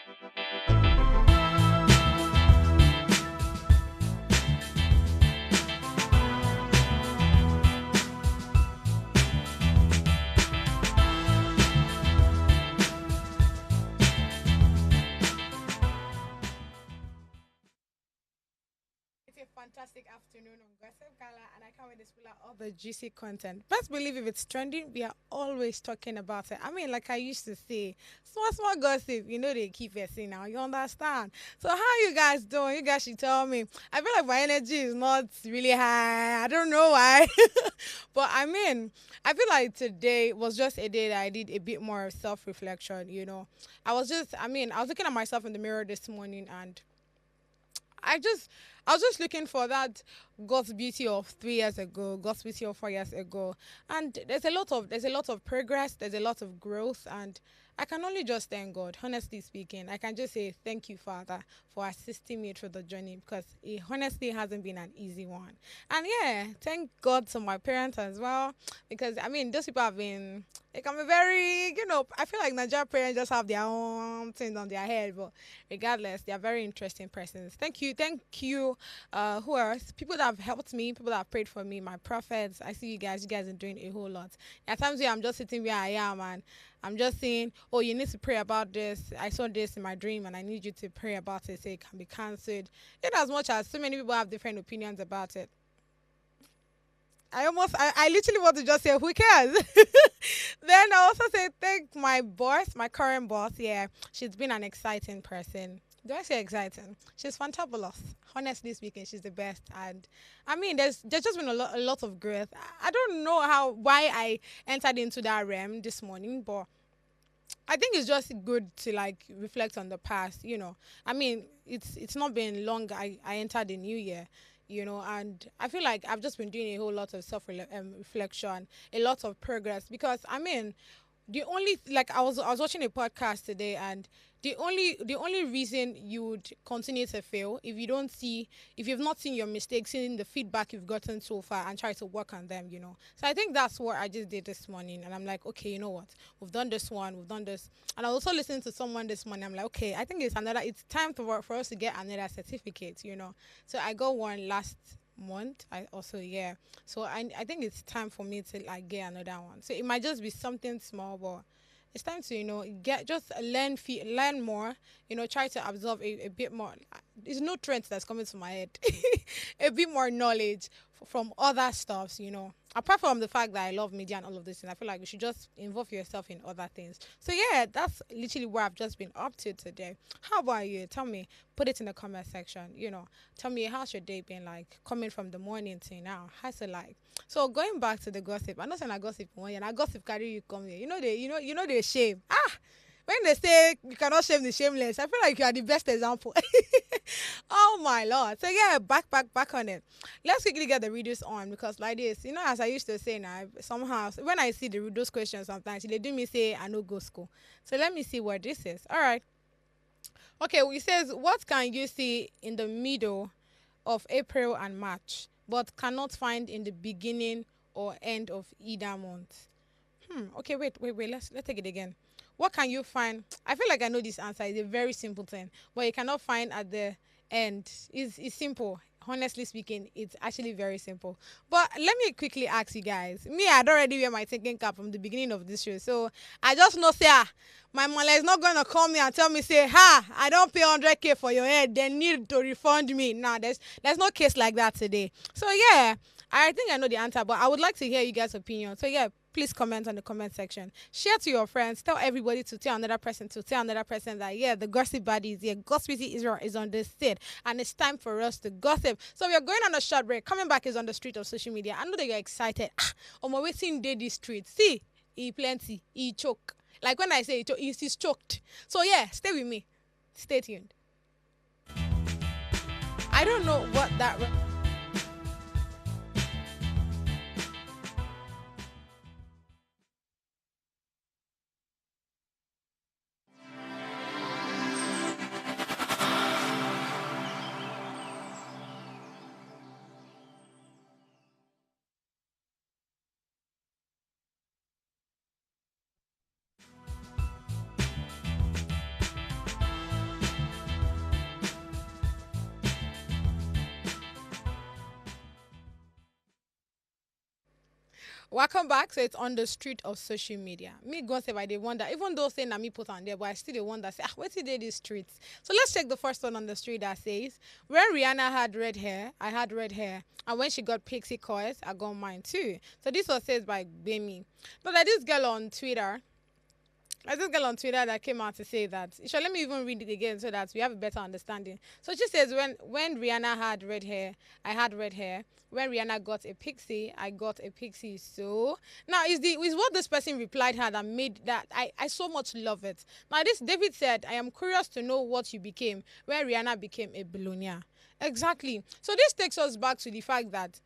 It's a fantastic afternoon on Gossip Gala, and I can't wait to spill out all the juicy content. Best believe if it's trending, we are always talking about it. I mean, like I used to say, small, small gossip, they keep it saying now. You understand? So, how you guys doing? You guys should tell me. I feel like my energy is not really high. I don't know why. But I mean, I feel like today was just a day that I did a bit more self reflection. I was looking at myself in the mirror this morning and I just I was just looking for that God's beauty of 3 years ago, God's beauty of 4 years ago. And there's a lot of progress, there's a lot of growth, and I can only just thank God, honestly speaking. I can just say thank you, Father, for assisting me through the journey because it honestly hasn't been an easy one. And yeah, thank God to my parents as well because I mean those people have been they can be very, I feel like Nigerian parents just have their own things on their head, but regardless, they are very interesting persons. Thank you. Who else? People that have helped me, people that have prayed for me, my prophets. I see you guys. You guys are doing a whole lot. There are times where I'm just sitting where I am and I'm just saying, oh, you need to pray about this. I saw this in my dream and I need you to pray about it so it can be cancelled. In as much as so many people have different opinions about it. I literally want to just say, who cares? Then I also say, thank my boss, my current boss. Yeah, she's been an exciting person. Do I say exciting? She's fantabulous. Honestly speaking, she's the best. And I mean, there's just been a lot of growth. I don't know why I entered into that realm this morning, but I think it's just good to like reflect on the past. I mean, it's not been long. I entered the new year. And I feel like I've just been doing a whole lot of reflection, a lot of progress because I mean, the only like I was watching a podcast today and the only reason you would continue to fail if you've not seen your mistakes, seen the feedback you've gotten so far and try to work on them. So I think that's what I just did this morning and I'm like, okay, you know what, we've done this one, we've done this. And I also listened to someone this morning. I'm like, okay, I think it's time for us to get another certificate. So I got one last month. I also, yeah, so I think it's time for me to like get another one. So it might just be something small, but it's time to get just learn more. Try to absorb a bit more. There's no trend that's coming to my head. A bit more knowledge from other stuffs. Apart from the fact that I love media and all of this, and I feel like you should just involve yourself in other things. So yeah, that's literally what I've just been up to today. How about you? Tell me. Put it in the comment section. Tell me how's your day been like, coming from the morning to now. How's it like? So going back to the gossip, I'm not saying I gossip one year. I gossip carry you come here. They shame. When they say you cannot shame the shameless, I feel like you are the best example. Oh my lord. So yeah, back on it. Let's quickly get the readers on because like this, as I used to say now, somehow when I see those questions sometimes they do me say I no go school. So let me see what this is. All right. Okay, well, it says what can you see in the middle of April and March, but cannot find in the beginning or end of either month? Okay, wait. Let's take it again. What can you find? I feel like I know this answer. It's a very simple thing, but you cannot find at the end. It's simple. Honestly speaking, it's actually very simple. But let me quickly ask you guys. Me, I'd already wear my thinking cap from the beginning of this show, so I just know say my mother is not gonna call me and tell me say I don't pay 100K for your head. They need to refund me. Nah, there's no case like that today. So yeah, I think I know the answer, but I would like to hear you guys' opinion. So yeah, please comment on the comment section. Share to your friends. Tell everybody to tell another person that yeah, the gossip buddy is here. Gossip Israel is on this set, and it's time for us to gossip. So we are going on a short break. Coming back is on the street of social media. I know that you're excited. On my way seeing day this street. See, he plenty, he choke. Like when I say he choke, he's choked. So yeah, stay with me. Stay tuned. I don't know what that. Welcome back. So it's on the street of social media. Me go say by the wonder, even though saying that me put on there, but I still the wonder say, what did they these streets? So let's check the first one on the street that says, when Rihanna had red hair, I had red hair. And when she got pixie coils, I got mine too. So this was said by Bemi. But like this girl on Twitter, I just girl on Twitter that came out to say that. Sure, let me even read it again so that we have a better understanding. So she says, when Rihanna had red hair, I had red hair. When Rihanna got a pixie, I got a pixie. So now is what this person replied her that made that I so much love it. Now this David said, I am curious to know what you became when Rihanna became a billionaire. Exactly. So this takes us back to the fact that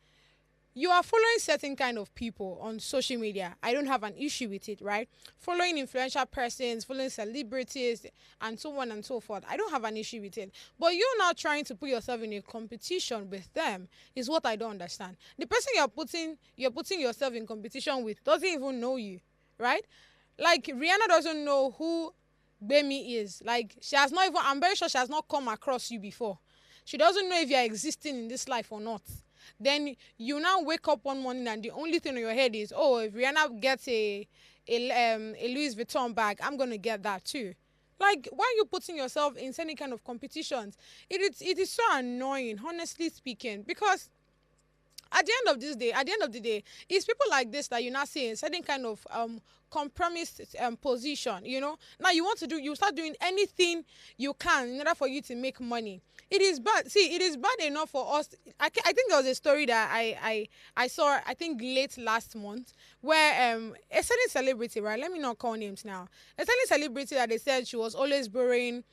you are following certain kind of people on social media. I don't have an issue with it, right? Following influential persons, following celebrities, and so on and so forth. I don't have an issue with it. But you now trying to put yourself in a competition with them is what I don't understand. The person you're putting yourself in competition with doesn't even know you, right? Like Rihanna doesn't know who Bemi is. Like she has not even. I'm very sure she has not come across you before. She doesn't know if you're existing in this life or not. Then you now wake up one morning and the only thing in your head is, oh, if Rihanna gets a Louis Vuitton bag, I'm gonna get that too. Like, why are you putting yourself in any kind of competitions? It is so annoying, honestly speaking, because at the end of the day, it's people like this that you're not seeing certain kind of compromised position. Now you start doing anything you can in order for you to make money. It is bad. See, it is bad enough for us. I think there was a story that I saw, I think late last month, where a certain celebrity, right? Let me not call names now. A certain celebrity that they said she was always borrowing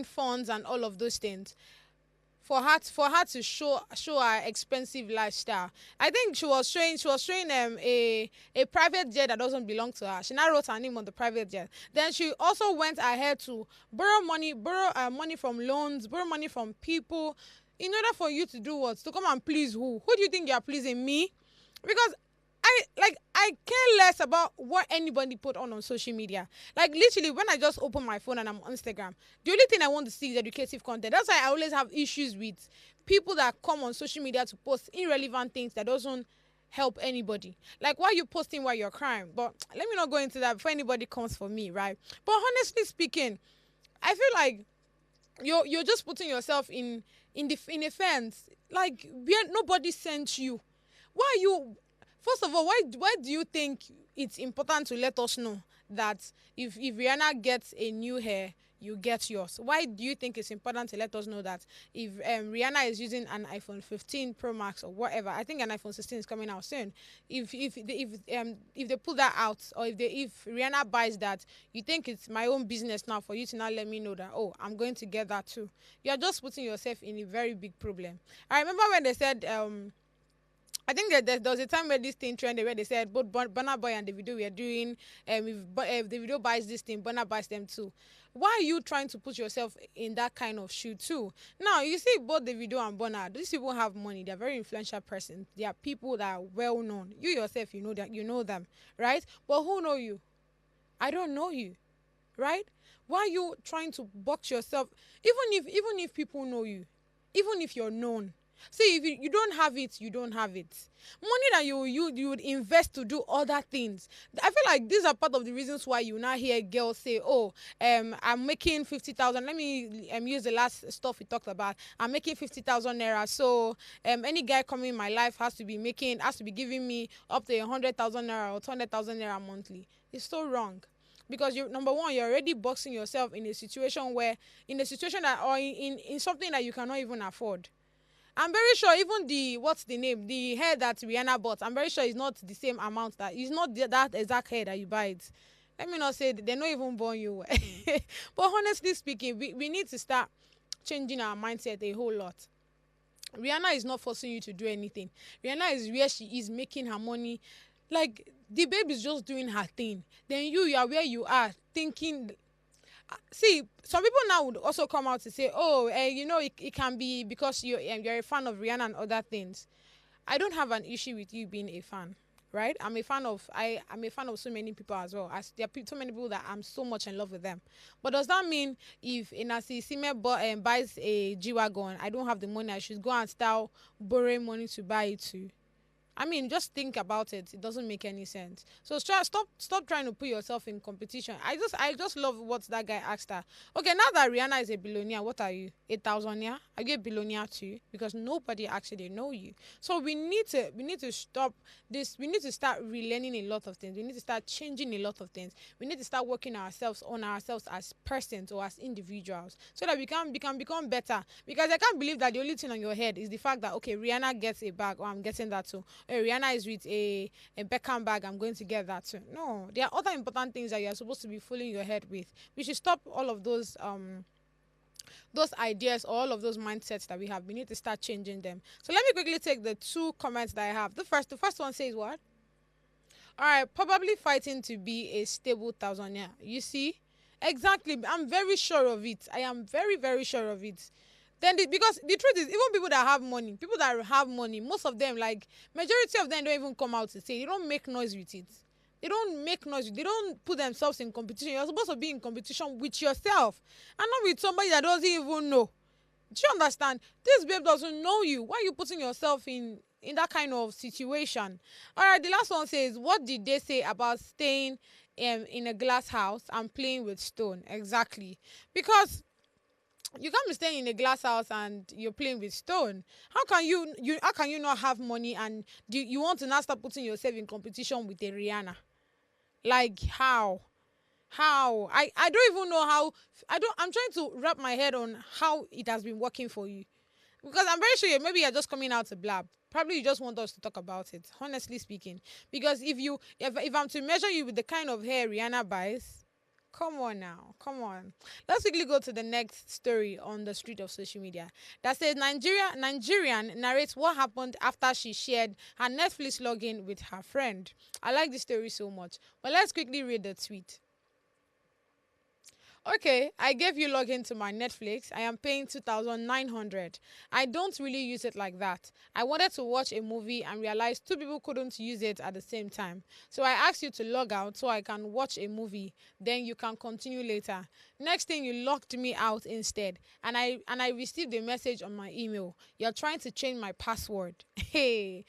funds and all of those things for her to show her expensive lifestyle. I think she was showing a private jet that doesn't belong to her. She now wrote her name on the private jet. Then she also went ahead to borrow money from loans, borrow money from people, in order for you to do what? To come and please who? Who do you think you are pleasing? Me? Because I care less about what anybody put on social media. Like literally, when I just open my phone and I'm on Instagram, the only thing I want to see is educative content. That's why I always have issues with people that come on social media to post irrelevant things that doesn't help anybody. Like, why are you posting while you're crying? But let me not go into that before anybody comes for me, right? But honestly speaking, I feel like you're just putting yourself in a fence. Like, where nobody sent you. Why are you? First of all, why do you think it's important to let us know that if Rihanna gets a new hair, you get yours? Why do you think it's important to let us know that if Rihanna is using an iPhone 15 Pro Max or whatever? I think an iPhone 16 is coming out soon. If they put that out, or if Rihanna buys that, you think it's my own business now for you to now let me know that, oh, I'm going to get that too. You're just putting yourself in a very big problem. I remember when they said I think that there was a time where this thing trended where they said both Burna Boy and the video we are doing, if the video buys this thing, Burna buys them too. Why are you trying to put yourself in that kind of shoe too? Now you see both the video and Burna, these people have money. They're very influential persons. They are people that are well known. You yourself, you know them, right? But who know you? I don't know you, right? Why are you trying to box yourself? Even if people know you, even if you're known. See, if you don't have it, you don't have it. Money that you would invest to do other things. I feel like these are part of the reasons why you now hear girls say, "Oh, I'm making 50,000. Let me use the last stuff we talked about. I'm making 50,000 naira. So any guy coming in my life has to be giving me up to 100,000 naira or 200,000 naira monthly." It's so wrong. Because number one, you're already boxing yourself in a situation that, or in something that you cannot even afford. I'm very sure even the hair that Rihanna bought, I'm very sure it's not the same amount, it's not that exact hair that you buy it. Let me not say they're not even born you well. But honestly speaking, we need to start changing our mindset a whole lot. Rihanna is not forcing you to do anything. Rihanna is where she is making her money. Like, the babe is just doing her thing. Then you are where you are thinking. See, some people now would also come out to say, "Oh, it can be because you're a fan of Rihanna and other things." I don't have an issue with you being a fan, right? I'm a fan of so many people as well. As there are so many people that I'm so much in love with them. But does that mean if Inasi Sime buys a G Wagon, I don't have the money, I should go and start borrowing money to buy it too? I mean, just think about it. It doesn't make any sense. So stop trying to put yourself in competition. I just love what that guy asked her. Okay, now that Rihanna is a billionaire, what are you? 8,000, yeah? Are you a billionaire too? Because nobody actually know you. So we need to stop this. We need to start relearning a lot of things. We need to start changing a lot of things. We need to start working ourselves on ourselves as persons or as individuals, so that we can become better. Because I can't believe that the only thing on your head is the fact that, okay, Rihanna gets a bag, or I'm getting that too. Rihanna is with a Beckham bag, I'm going to get that too. No, there are other important things that you're supposed to be filling your head with. We should stop all of those ideas or all of those mindsets that we have. We need to start changing them. So let me quickly take the two comments that I have. The first one says what? All right, probably fighting to be a stable thousandaire. You see, exactly. I'm very sure of it. I am very, very sure of it. Because the truth is, even people that have money, most of them, like majority of them, don't even come out to say. They don't make noise with it. They don't make noise. They don't put themselves in competition. You're supposed to be in competition with yourself, and not with somebody that doesn't even know. Do you understand? This babe doesn't know you. Why are you putting yourself in that kind of situation? All right, the last one says, what did they say about staying in a glass house and playing with stone? Exactly. Because you can't be staying in a glass house and you're playing with stone. How can you not have money, and you want to now start putting yourself in competition with a Rihanna? Like how? How? I don't even know how. I'm trying to wrap my head on how it has been working for you. Because I'm very sure maybe you're just coming out to blab. Probably you just want us to talk about it, honestly speaking. Because if I'm to measure you with the kind of hair Rihanna buys, come on now, come on. Let's quickly go to the next story on the street of social media that says Nigerian narrates what happened after she shared her Netflix login with her friend. I like this story so much. But let's quickly read the tweet. Okay, I gave you login to my Netflix. I am paying 2,900. I don't really use it like that. I wanted to watch a movie and realized two people couldn't use it at the same time. So I asked you to log out so I can watch a movie. Then you can continue later. Next thing, you locked me out instead, and I received a message on my email. You're trying to change my password. Hey,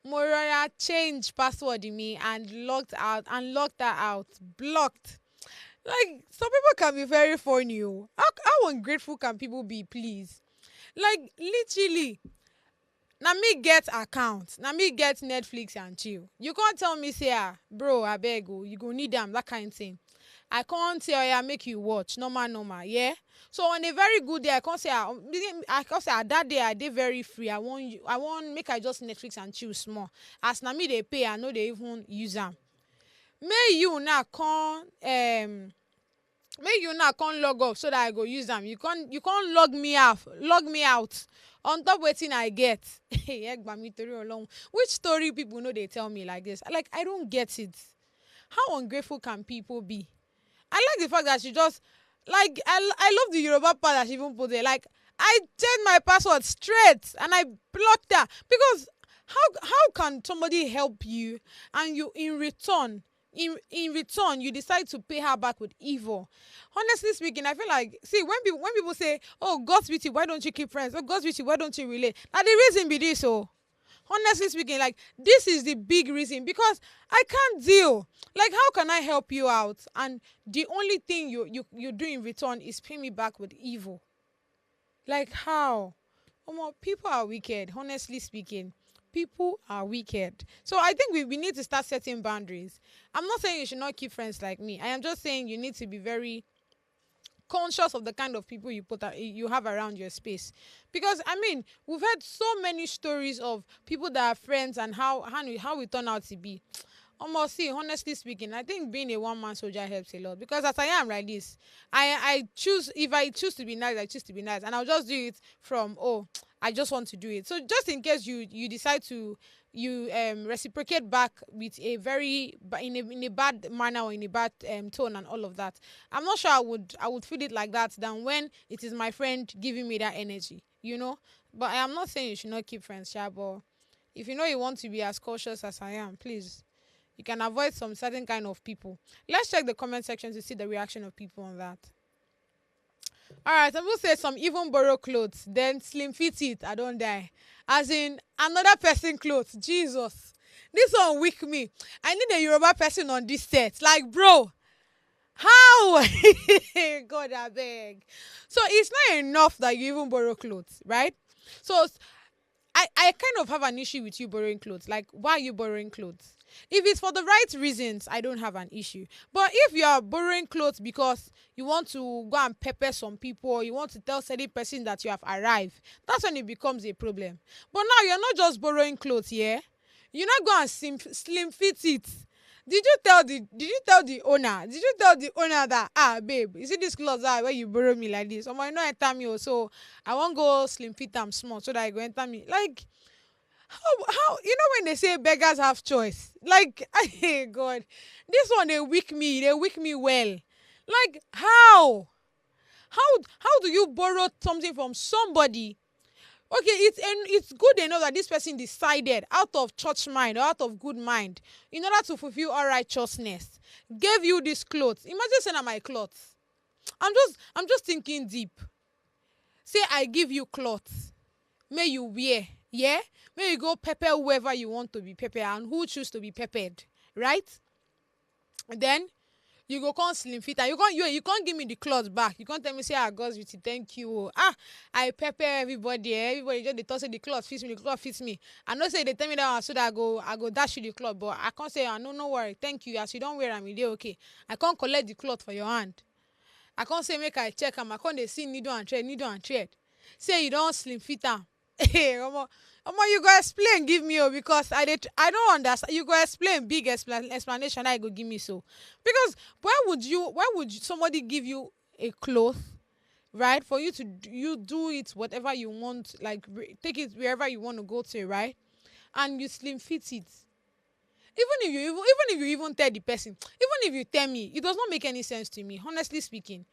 Morara changed password in me and locked her out. Blocked. Like, some people can be very funny. Oh. How ungrateful can people be, please? Like, literally, na me get account, na me get Netflix and chill. You can't tell me, say, bro, I beg you, you go need them, that kind of thing. I can't say, oh, yeah, make you watch, normal, yeah? So on a very good day, I can't say, that day I did very free. I want make I just Netflix and chill small. As na me they pay, I know they even use them. May you now come make you now come log off so that I go use them. You can't log me out on top wetin I get. Egba mi tori Olorun. Which story people know they tell me like this? Like, I don't get it. How ungrateful can people be? I like the fact that she just, like, I love the Yoruba part that she even put there. Like, I changed my password straight and I blocked her. Because how can somebody help you, and you in return you decide to pay her back with evil? Honestly speaking, I feel like, see, when people say, oh, God's with you, why don't you keep friends? Oh, God's with you, why don't you relate? Now the reason be this. Oh, honestly speaking, like, this is the big reason. Because I can't deal. Like, how can I help you out, and the only thing you do in return is pay me back with evil? Like, how? People are wicked, honestly speaking. People are wicked. So I think we need to start setting boundaries. I'm not saying you should not keep friends like me. I am just saying you need to be very conscious of the kind of people you have around your space. Because I mean, we've heard so many stories of people that are friends, and how we turn out to be. Almost, see, honestly speaking, I think being a one man soldier helps a lot. Because as I am like this, I choose, if I choose to be nice, I choose to be nice, and I'll just do it from, oh, I just want to do it. So just in case you decide to, you reciprocate back with a very in a bad manner, or in a bad tone and all of that, I'm not sure I would feel it like that than when it is my friend giving me that energy. But I am not saying you should not keep friends, sha, but if you know you want to be as cautious as I am, please, you can avoid some certain kind of people. Let's check the comment section to see the reaction of people on that. All right, some people say some even borrow clothes, then slim fit it. I don't die. As in another person clothes. Jesus, this one weak me. I need a Yoruba person on this set. Like, bro, how? God, I beg. So it's not enough that you even borrow clothes, right? So I kind of have an issue with you borrowing clothes. Like, why are you borrowing clothes? If it's for the right reasons, I don't have an issue. But if you are borrowing clothes because you want to go and pepper some people, or you want to tell certain person that you have arrived, that's when it becomes a problem. But now you're not just borrowing clothes, yeah? You're not going to slim fit it. Did you tell the owner? Did you tell the owner that, babe, you see this clothes where you borrow me like this? Or might not enter me, so I won't go slim fit them small so that I go enter me. Like, how you know when they say beggars have choice? Like, hey God, this one they weak me well. Like, how do you borrow something from somebody? Okay, it's good enough that this person decided out of church mind or out of good mind, in order to fulfill all righteousness, gave you this clothes. Imagine saying, my clothes. I'm just thinking deep. Say I give you clothes, may you wear, yeah? May you go pepper whoever you want to be pepper and who choose to be peppered, right? Then you go come slim fit and you can't give me the cloth back. You can't tell me say, God's with you, thank you. I pepper everybody. Everybody just they talk say the cloth fits me, the cloth fits me. I know say they tell me that one so that I go dash you the cloth, but I can't say, no worry, thank you. As you don't wear am, e dey okay. I can't collect the cloth for your hand. I can't say make I check am. I can't dey see needle and thread. Say you don't slim fit am. Hey, omo, you go explain give me, because I don't understand. You go explain big explanation that you go give me, so because why would somebody give you a cloth, right, for you to you do it whatever you want, like take it wherever you want to go to, right, and you slim fit it. Even if you tell the person, even if you tell me, it does not make any sense to me, honestly speaking.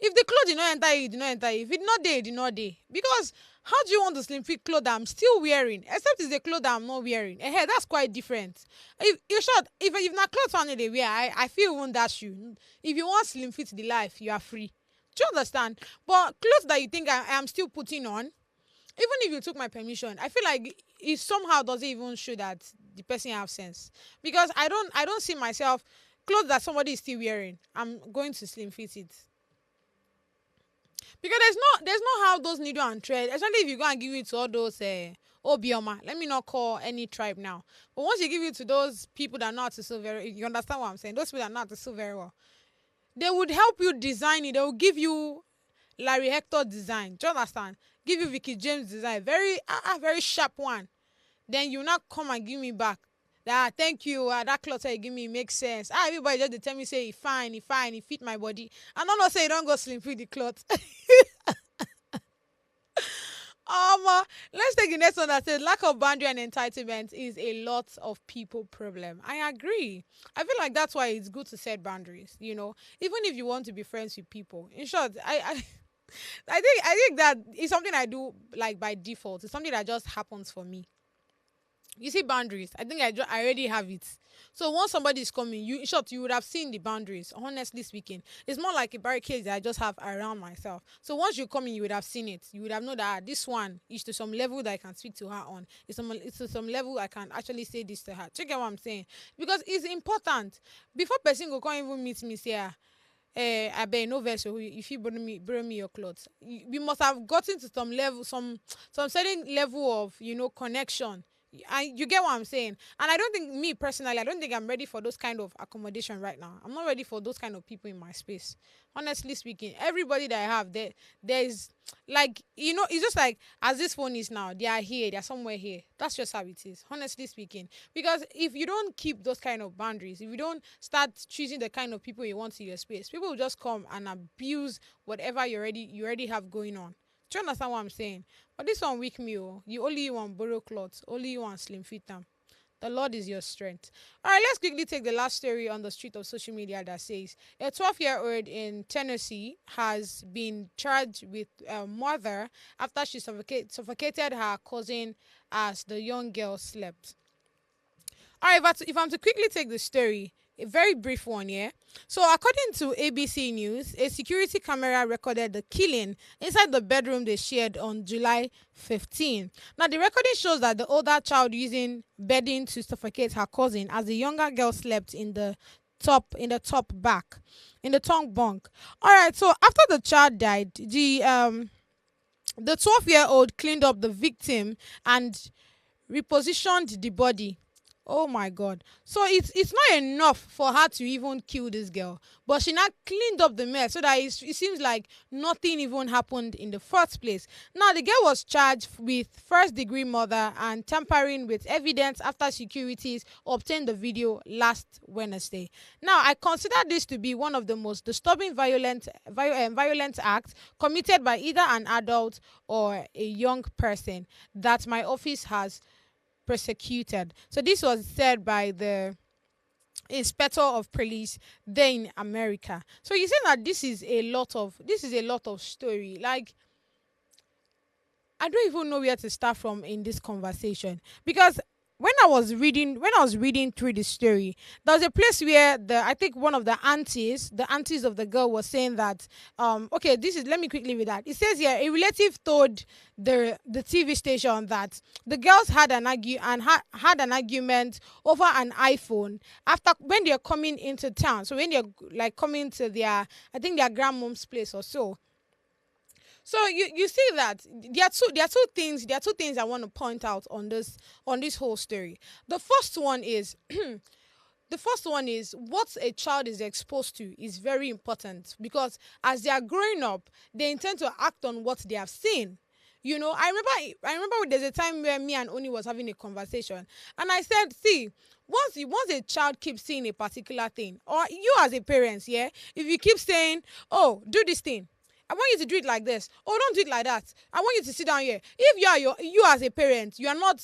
If the cloth did not enter you, it did not enter you. If it not there, it did not there. Because how do you want to slim fit clothes that I'm still wearing? Except it's the clothes that I'm not wearing. That's quite different. If you short, if not clothes only they wear, I feel won't dash you. If you want slim fit the life, you are free. Do you understand? But clothes that you think I am still putting on, even if you took my permission, I feel like it somehow doesn't even show that the person have sense. Because I don't see myself clothes that somebody is still wearing, I'm going to slim fit it. Because there's no how those needle and thread, especially if you go and give it to all those Obioma. Let me not call any tribe now. But once you give it to those people that know how to sew very, you understand what I'm saying? Those people that know how to sew very well, they would help you design it. They will give you Larry Hector design. Do you understand? Give you Vicky James design. Very sharp one. Then you not come and give me back. Thank you. That cloth that you give me makes sense. Everybody just dey tell me say it fine, it fit my body. I don't know say you don't go slim fit the cloth. Let's take the next one that says lack of boundary and entitlement is a lot of people problem. I agree. I feel like that's why it's good to set boundaries. Even if you want to be friends with people. In short, I think that is something I do like by default. It's something that just happens for me. You see boundaries. I think I already have it. So once somebody is coming, in short, you would have seen the boundaries. Honestly speaking, it's more like a barricade that I just have around myself. So once you come in, you would have seen it. You would have known that this one is to some level that I can speak to her on. It's to some level I can actually say this to her. Check out what I'm saying, because it's important. Before person go come even meet me, say, I bet no vessel if you bring me your clothes. We must have gotten to some level, some certain level of connection. You get what I'm saying? And I don't think, me personally, I don't think I'm ready for those kind of accommodation right now. I'm not ready for those kind of people in my space. Honestly speaking, everybody that I have there's like it's just like as this phone is now, they are here, they're somewhere here. That's just how it is, honestly speaking. Because if you don't keep those kind of boundaries, if you don't start choosing the kind of people you want in your space, people will just come and abuse whatever you already have going on. Do you understand what I'm saying? But this one weak me, oh. You only want borrow clothes, only you want slim fit them. The Lord is your strength. All right, let's quickly take the last story on the street of social media that says a 12-year-old in Tennessee has been charged with murder after she suffocated her cousin as the young girl slept. All right, if I'm to quickly take the story, A very brief one, yeah. So, according to ABC News, a security camera recorded the killing inside the bedroom they shared on July 15. Now, the recording shows that the older child using bedding to suffocate her cousin as the younger girl slept top back in the tongue bunk. All right, so after the child died, the 12-year-old cleaned up the victim and repositioned the body. Oh my god. So it's not enough for her to even kill this girl. But she now cleaned up the mess so that it seems like nothing even happened in the first place. Now the girl was charged with first degree murder and tampering with evidence after securities obtained the video last Wednesday. Now I consider this to be one of the most disturbing violent acts committed by either an adult or a young person that my office has persecuted. So this was said by the inspector of police there in America. So you see that this is a lot of story. Like, I don't even know where to start from in this conversation because when I was reading through the story, there was a place where I think one of the aunties of the girl was saying that okay, this is let me quickly read that. It says here a relative told the TV station that the girls had an argument over an iPhone after when they're coming into town. So when they're like coming to their I think their grandmom's place or so. So you see that there are two things I want to point out on this whole story. The first one is what a child is exposed to is very important because as they are growing up, they intend to act on what they have seen. I remember there's a time where me and Oni was having a conversation, and I said, "See, once a child keeps saying a particular thing, or you as a parent, yeah, if you keep saying, oh, do this thing, I want you to do it like this. Oh, don't do it like that. I want you to sit down here. If you as a parent, you are not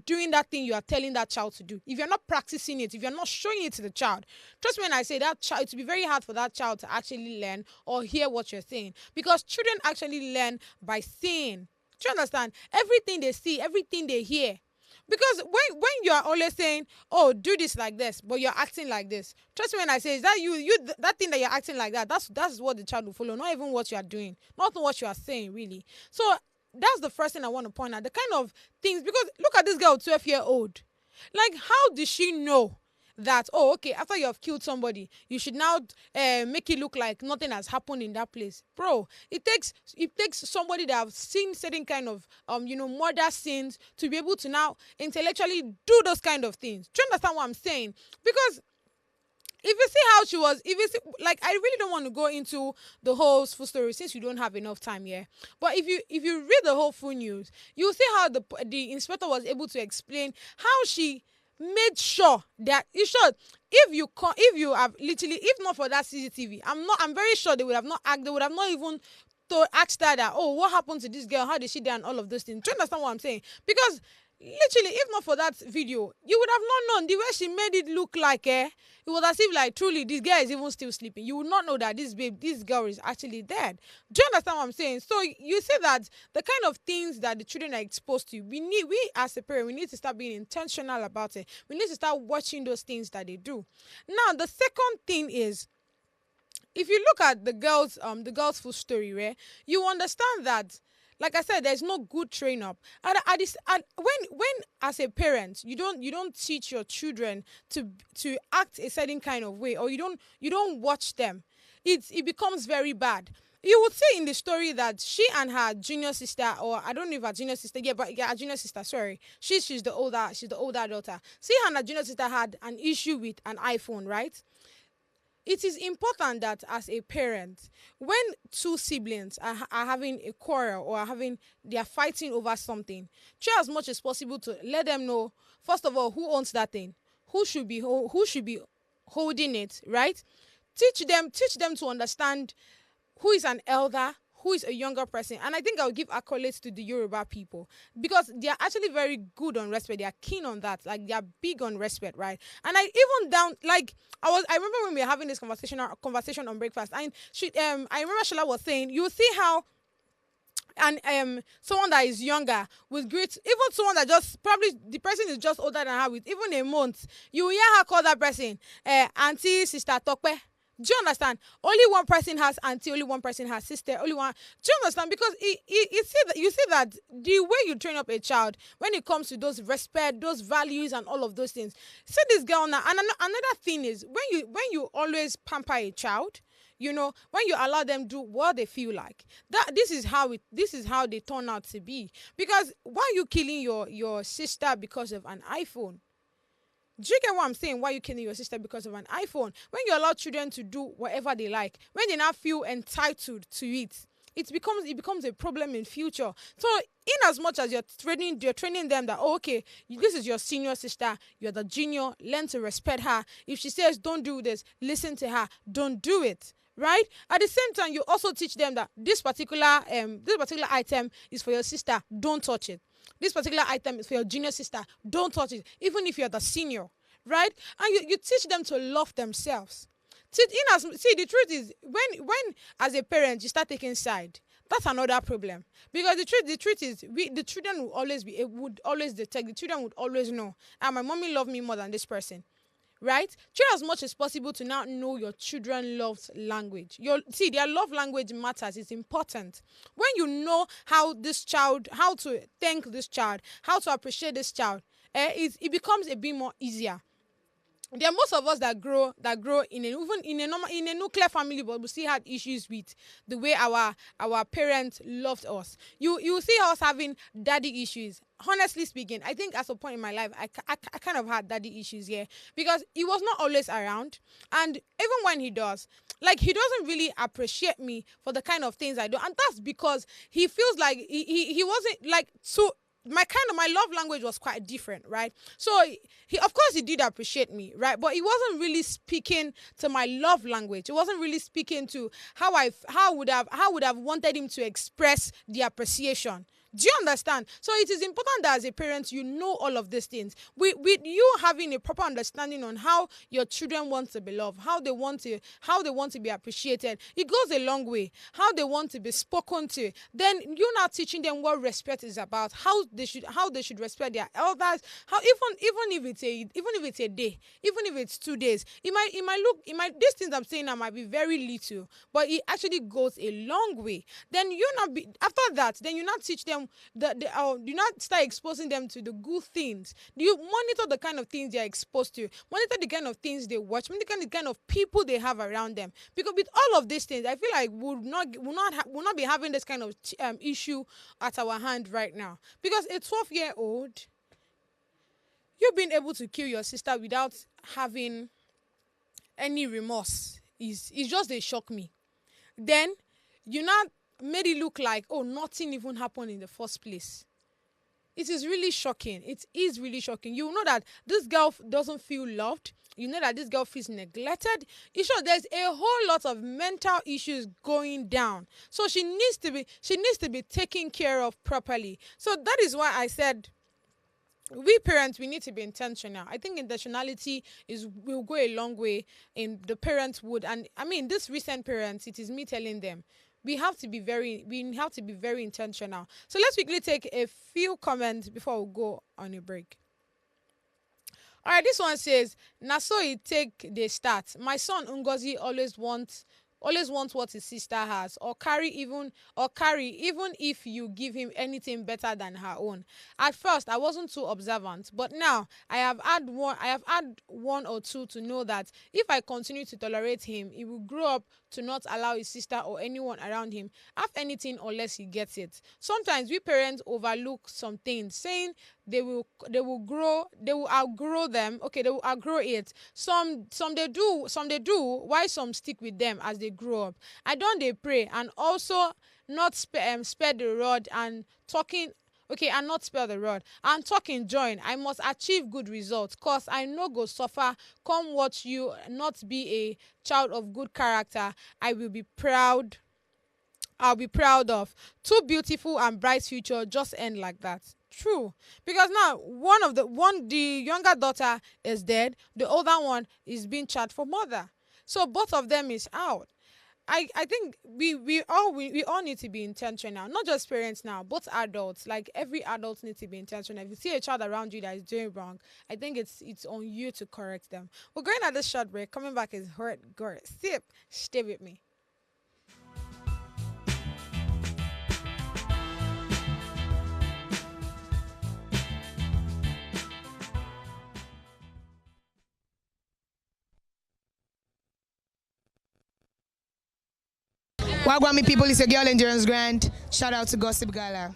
doing that thing you are telling that child to do. If you're not practicing it, if you're not showing it to the child, trust me when I say that child, it will be very hard for that child to actually learn or hear what you're saying because children actually learn by seeing. Do you understand? Everything they see, everything they hear. Because when you are always saying, "Oh, do this like this," but you're acting like this, trust me when I say, is that that thing that you're acting like that? That's what the child will follow, not even what you are doing, not what you are saying, really. So that's the first thing I want to point out. The kind of things because look at this girl, 12-year-old. Like, how did she know that? Oh, okay. After you have killed somebody, you should now make it look like nothing has happened in that place, bro. It takes somebody that have seen certain kind of murder scenes to be able to now intellectually do those kind of things. Do you understand what I'm saying? Because if you see how she was, if you see, like, I really don't want to go into the whole full story since we don't have enough time here. But if you read the whole full news, you'll see how the inspector was able to explain how she made sure that in short, if you have literally, if not for that CCTV, I'm very sure they would have not even to ask her that, oh, what happened to this girl, how did she die, and all of those things. Do you understand what I'm saying? Because literally, if not for that video, you would have not known the way she made it look like, it was as if like truly this girl is even still sleeping. You would not know that this girl is actually dead. Do you understand what I'm saying? So you see that the kind of things that the children are exposed to, we as a parent, we need to start being intentional about it. We need to start watching those things that they do. Now, the second thing is, if you look at the girl's full story, right, you understand that, like I said, there's no good train up. And when as a parent, you don't teach your children to act a certain kind of way, or you don't watch them, it becomes very bad. You would see in the story that she and her junior sister, or I don't know if her junior sister, yeah, but yeah, her junior sister, sorry, she's the older daughter. See, her and her junior sister had an issue with an iPhone, right? It is important that as a parent, when two siblings are having a quarrel or they are fighting over something, try as much as possible to let them know, first of all, who owns that thing, who should be holding it, right? Teach them to understand who is an elder, who is a younger person. And I think I'll give accolades to the Yoruba people because they are actually very good on respect. They are keen on that. Like, they are big on respect, right? And I even down like I remember when we were having this conversation on breakfast, and I remember Shola was saying, you see how and someone that is younger with great, even someone that just probably the person is just older than her with even a month, you will hear her call that person auntie, sister Tope. Do you understand? Only one person has auntie, only one person has sister, only one. Do you understand? Because you see that the way you train up a child when it comes to those respect, those values, and all of those things. See this girl now. And another thing is when you always pamper a child, when you allow them do what they feel like, that this is how they turn out to be. Because why are you killing your sister because of an iPhone? Do you get what I'm saying? Why you killing your sister because of an iPhone? When you allow children to do whatever they like, when they now feel entitled to it, it becomes a problem in future. So in as much as you're training them that, oh, okay, this is your senior sister, you're the junior, learn to respect her. If she says don't do this, listen to her, don't do it. Right? At the same time, you also teach them that this particular item is for your sister, don't touch it. This particular item is for your junior sister, don't touch it, even if you're the senior, right? And you teach them to love themselves. See, the truth is, when as a parent you start taking side, that's another problem. Because the truth is, the children would always detect. The children would always know. And my mommy loved me more than this person, right? Try as much as possible to now know your children loves language. Their love language matters. It's important. When you know how to thank this child, how to appreciate this child, it becomes a bit more easier. There are most of us that grow in a nuclear family, but we still had issues with the way our parents loved us. You see us having daddy issues. Honestly speaking, I think at a point in my life, I kind of had daddy issues here because he was not always around, and even when he does, like, he doesn't really appreciate me for the kind of things I do, and that's because he feels like he wasn't like so my love language was quite different, right? So he, of course, he did appreciate me, right? But he wasn't really speaking to my love language. He wasn't really speaking to how would have wanted him to express the appreciation. Do you understand? So it is important that as a parent you know all of these things. With you having a proper understanding on how your children want to be loved, how they want to be appreciated, it goes a long way. How they want to be spoken to. Then you're not teaching them what respect is about, how they should respect their elders, how even if it's a day, even if it's 2 days, these things I'm saying now might be very little, but it actually goes a long way. Then after that, then you not teach them do not start exposing them to the good things. Do you monitor the kind of things they are exposed to? Monitor the kind of things they watch. Monitor the kind of people they have around them. Because with all of these things, I feel like we'll not be having this kind of issue at our hand right now. Because a 12-year-old, you being able to kill your sister without having any remorse is just they shock me. Then you not made it look like, oh, nothing even happened in the first place. It is really shocking. It is really shocking. You know that this girl doesn't feel loved. You know that this girl feels neglected. You sure there's a whole lot of mental issues going down. So she needs to be taken care of properly. So that is why I said, we parents, we need to be intentional. I think intentionality will go a long way in the parenthood. And I mean, this recent parents, it is me telling them, we have to be very intentional. So let's quickly take a few comments before we go on a break. All right, this one says, "Na so it take the start. My son Ngozi always wants what his sister has, or carry even if you give him anything better than her own. At first I wasn't too observant, but now I have had one or two to know that if I continue to tolerate him, he will grow up to not allow his sister or anyone around him have anything unless he gets it. Sometimes we parents overlook some things, saying they will outgrow them. Okay, they will outgrow it. Some they do, while some stick with them as they grow up. I don't they pray and also not spare the rod and talking. Okay, and not spare the rod. And talking join. I must achieve good results, cause I no go suffer. Come watch you not be a child of good character. I'll be proud of. Two beautiful and bright future just end like that. True. Because now the younger daughter is dead, the older one is being charged for murder. So both of them is out. I think we all need to be intentional, not just parents now, both adults. Like every adult needs to be intentional. If you see a child around you that is doing wrong, I think it's on you to correct them. We're going at this short break. Coming back is hurt gore. Sip, stay with me. Wagwami people, it's your girl Endurance Grant. Shout out to Gossip Gala.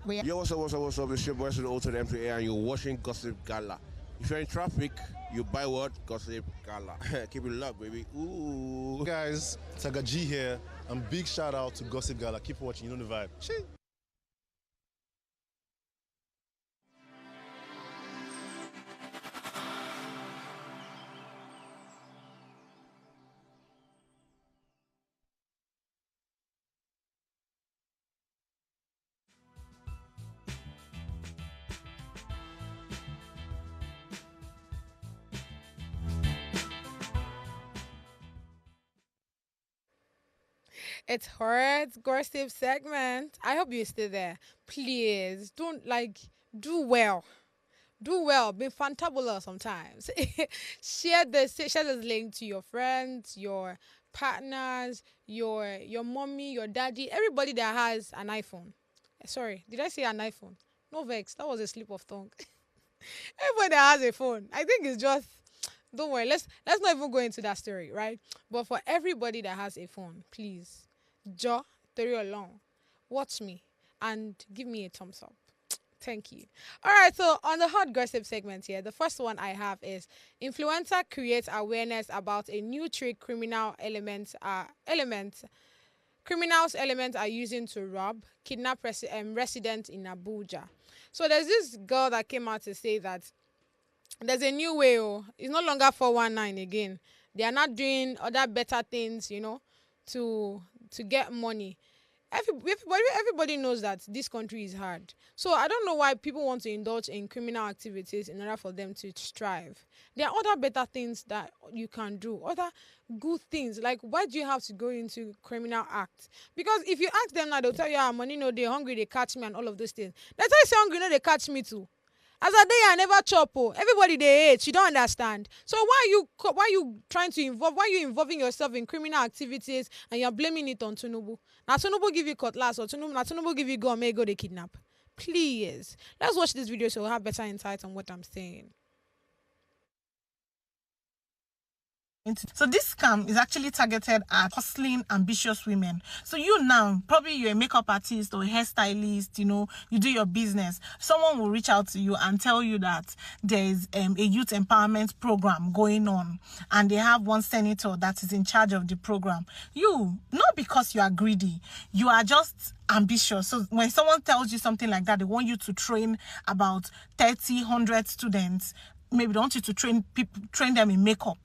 Yo, what's up? It's your boy, the Auto MPA, and you're watching Gossip Gala. If you're in traffic, you buy what? Gossip Gala. Keep it locked, baby. Ooh. Guys, Saga G here, and big shout out to Gossip Gala. Keep watching, you know the vibe. Chee. It's hard gossip segment. I hope you're still there. Please don't do well. Do well. Be fantabulous sometimes. Share this link to your friends, your partners, your mommy, your daddy, everybody that has an iPhone. Sorry, did I say an iPhone? No vex. That was a slip of tongue. Everybody that has a phone. I think it's just don't worry. Let's not even go into that story, right? But for everybody that has a phone, please, Jo, Tori along, watch me and give me a thumbs up. Thank you. All right, so on the hot gossip segment here, the first one I have is influencer creates awareness about a new trick criminals elements are using to rob, kidnap residents in Abuja. So there's this girl that came out to say that there's a new way. Oh, it's no longer 419 again. They are not doing other better things, to get money. Everybody knows that this country is hard. So I don't know why people want to indulge in criminal activities in order for them to strive. There are other better things that you can do, other good things. Like, why do you have to go into criminal acts? Because if you ask them now, they'll tell you, money, no, they're hungry, they catch me, and all of those things. They tell you, say hungry, no, they catch me too. As a day, I never chop. Oh. Everybody they hate. You don't understand. So why you trying to involve? Why you involving yourself in criminal activities and you're blaming it on Tunubu? Now Tunubu give you cutlass or Tunubu give you gun, may go they kidnap. Please, let's watch this video so we'll have better insight on what I'm saying. So this scam is actually targeted at hustling, ambitious women. So you now, probably you're a makeup artist or a hairstylist, you do your business. Someone will reach out to you and tell you that there's a youth empowerment program going on and they have one senator that is in charge of the program. You, not because you are greedy, you are just ambitious. So when someone tells you something like that, they want you to train about 30, 100 students. Maybe they want you to train them in makeup.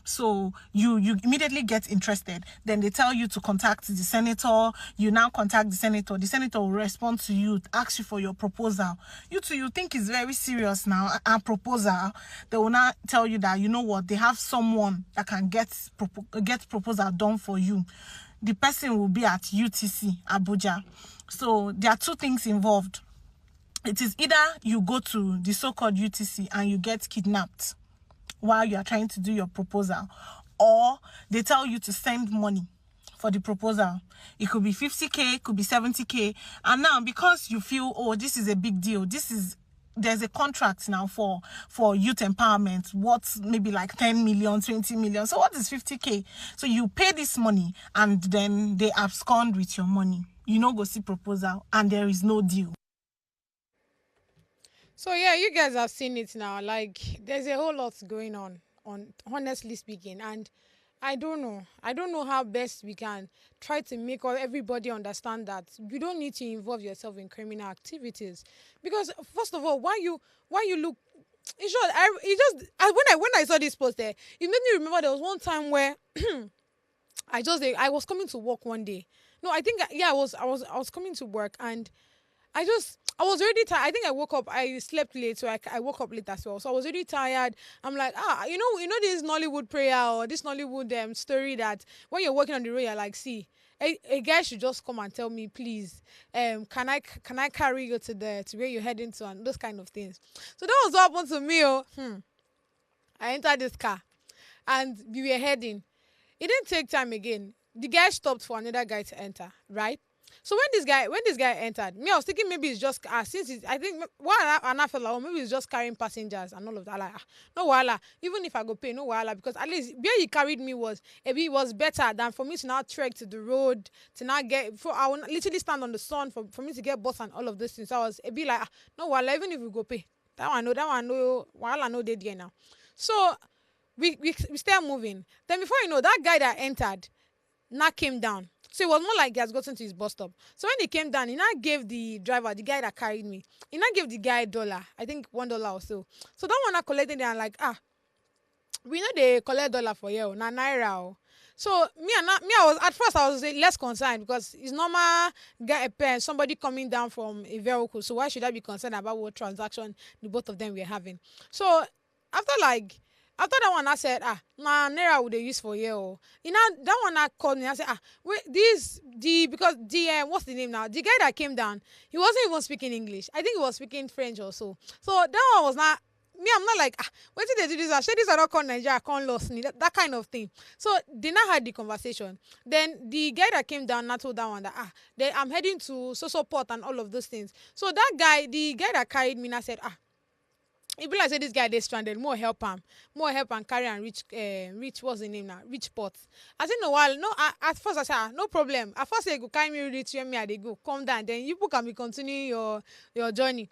So you immediately get interested. Then they tell you to contact the senator. You now contact the senator. The senator will respond to you, ask you for your proposal. You think it's very serious now, a proposal. They will now tell you that, you know what, they have someone that can get proposal done for you. The person will be at UTC, Abuja. So there are two things involved. It is either you go to the so-called UTC and you get kidnapped while you are trying to do your proposal, or they tell you to send money for the proposal. It could be 50K, it could be 70K. And now, because you feel, oh, this is a big deal, there's a contract now for youth empowerment, what's maybe like 10 million, 20 million. So what is 50K? So you pay this money and then they abscond with your money. Go see proposal and there is no deal. So yeah, you guys have seen it now. Like, there's a whole lot going on honestly speaking, and I don't know how best we can try to make everybody understand that you don't need to involve yourself in criminal activities. Because first of all, why you look in short, when I saw this post there, it made me remember there was one time where I was coming to work one day. No, I think I was coming to work and I was already tired. I think I woke up. I slept late, so I woke up late as well. So I was already tired. I'm like, this Nollywood prayer or this Nollywood story that when you're walking on the road, you're like, see, a guy should just come and tell me, please, can I carry you to where you're heading to and those kind of things. So that was what happened to me. I entered this car, and we were heading. It didn't take time again. The guy stopped for another guy to enter, right? So when this guy entered, me, I was thinking maybe it's just since it's, I think and I felt like, maybe it's just carrying passengers and all of that. Like, no wahala. Even if I go pay, no wahala, because at least where he carried me was better than for me to now trek to the road to now get. For I would literally stand on the sun for me to get bus and all of those things. So I was a bit like, no wahala. Even if we go pay, that one no wahala no dey there now. So we start moving. Then before you know, that guy that entered now came down. So it was more like he has gotten to his bus stop. So when he came down, he now gave the driver, the guy that carried me, he now gave the guy $1, I think $1 or so. So that one I collected it and like, we know they collect dollar for you, na naira. Oh. So I was at first I was less concerned because it's normal somebody coming down from a vehicle. So why should I be concerned about what transaction the both of them were having? So after that one, I said, naira would they use for you? Oh. You know, that one I called me. I said, wait, because what's the name now? The guy that came down, he wasn't even speaking English. I think he was speaking French or so. So that one was not me. I'm not like, wait till they do this. I said, this are not called Nigeria, I can't lost me. That kind of thing. So they now had the conversation. Then the guy that came down, now told that one that, I'm heading to so port and all of those things. So that guy, the guy that carried me, now said, it be like say this guy they stranded. More help him carry and reach what's the name now? Reach port. I said no while no. At first I said no problem. At first they go carry me reach where me they go. Come down. Then you people can be continuing your journey.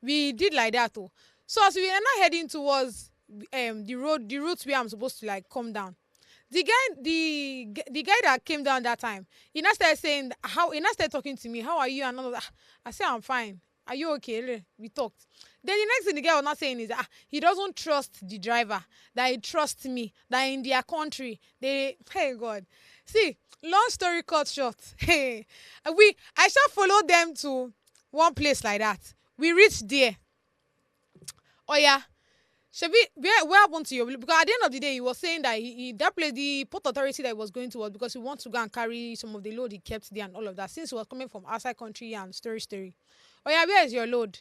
We did like that too. So as we are now heading towards the route where I'm supposed to like come down. The guy that came down that time, he now started saying he now started talking to me. How are you? And all of that. I said I'm fine. Are you okay? We talked. Then the next thing the guy was not saying is that he doesn't trust the driver, that he trusts me, that in their country, hey God. See, long story cut short, I shall follow them to one place like that. We reached there. Oh yeah. Shabi, where happened to you? Because at the end of the day, he was saying that that place, the port authority that he was going to was because he wants to go and carry some of the load he kept there and all of that, since he was coming from outside country and story. Oh yeah, where is your load?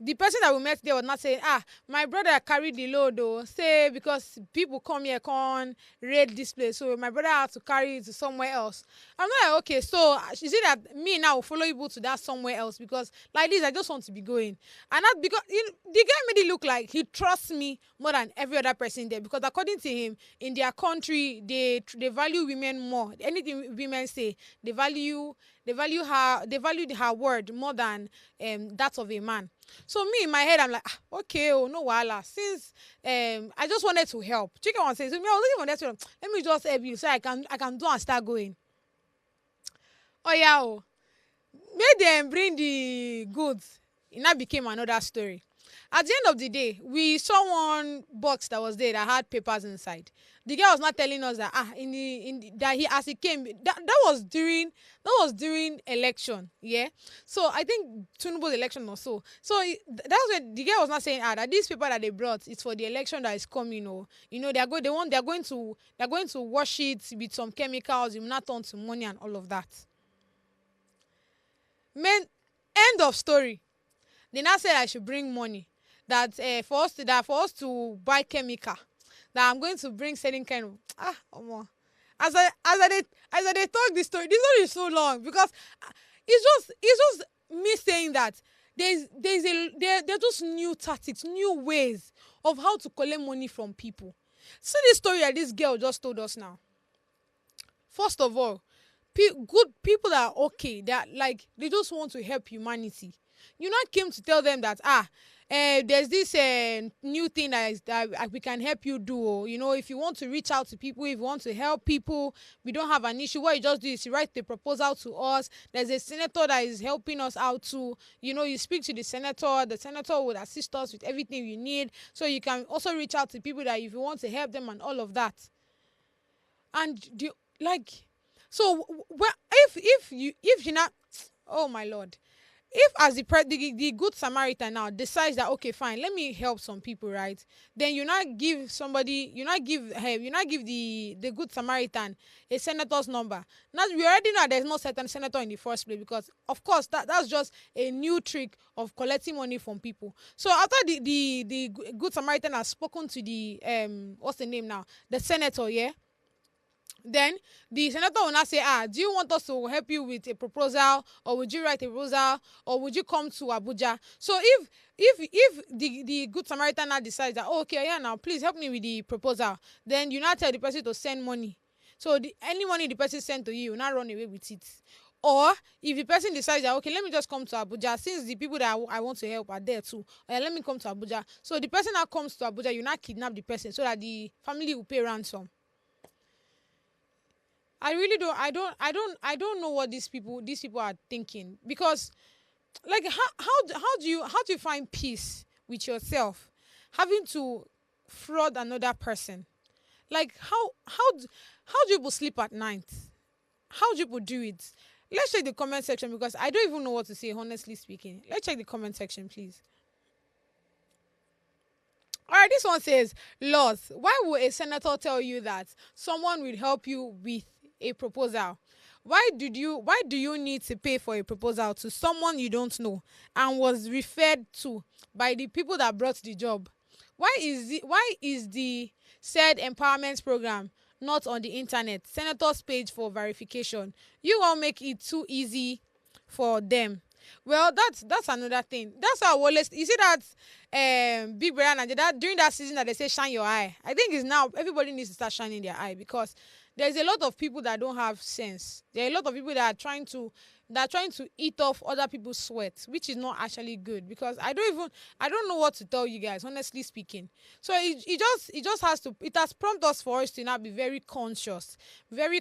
The person that we met there was not saying, my brother carried the load though. Say because people come here can't raid this place. So my brother had to carry it to somewhere else. I'm like, okay, so is it that me now will follow you to that somewhere else? Because like this, I just want to be going. And not because the guy made it look like he trusts me more than every other person there. Because according to him, in their country, they value women more. Anything women say, they value her word more than that of a man. So me in my head, I'm like, okay, no wahala. Since I just wanted to help. Chicken one says, so me, I was looking for that. Let me just help you so I can do and start going. Oh yeah, made them bring the goods. It now became another story. At the end of the day, we saw one box that was there that had papers inside. The guy was not telling us that that he as he came that was during election, yeah. So I think Tinubu's election or so. So that was when the guy was not saying that this paper that they brought is for the election that is coming. They're going to wash it with some chemicals. It will not turn to money and all of that. End of story. They now said I should bring money. That for us to buy chemical, that I'm going to bring certain kind of as I talk this story is so long because it's just me saying that there are just new tactics, new ways of how to collect money from people. See this story that this girl just told us now. First of all, good people that are okay, that like they just want to help humanity. You not came to tell them that there's this new thing that we can help you do. If you want to reach out to people, if you want to help people, we don't have an issue. What you just do is you write the proposal to us. There's a senator that is helping us out too. You speak to the senator would assist us with everything you need. So you can also reach out to people that if you want to help them and all of that. And if you not, oh my Lord. if as the good Samaritan now decides that okay fine, let me help some people, right? Then you not give the good Samaritan a senator's number. Now we already know that there's no certain senator in the first place, because of course that's just a new trick of collecting money from people. So after the good Samaritan has spoken to the what's the name now, the senator, yeah, then the senator will not say, do you want us to help you with a proposal, or would you write a proposal, or would you come to Abuja? So if the good Samaritan now decides that, oh, okay, yeah, now please help me with the proposal, then you now tell the person to send money. So any money the person sent to you, you not run away with it. Or if the person decides that, okay, let me just come to Abuja, since the people that I want to help are there too, let me come to Abuja. So the person that comes to Abuja, you not kidnap the person so that the family will pay ransom. I really don't. I don't know what these people are thinking, because, like, how do you find peace with yourself, having to fraud another person? Like, how do people sleep at night? How do people do it? Let's check the comment section, because I don't even know what to say, honestly speaking. Let's check the comment section, please. All right, this one says, Laws, why would a senator tell you that someone will help you with a proposal? Why do you need to pay for a proposal to someone you don't know and was referred to by the people that brought the job? Why is the said empowerment program not on the internet, senator's page for verification? You all make it too easy for them. Well, that's another thing. That's how always, you see that Big Brother Nigeria, that during that season that they say shine your eye. I think it's now everybody needs to start shining their eye, because there's a lot of people that don't have sense. There are a lot of people that are trying to eat off other people's sweat, which is not actually good, because I don't know what to tell you guys, honestly speaking. So it has prompted us for us to now be very conscious, very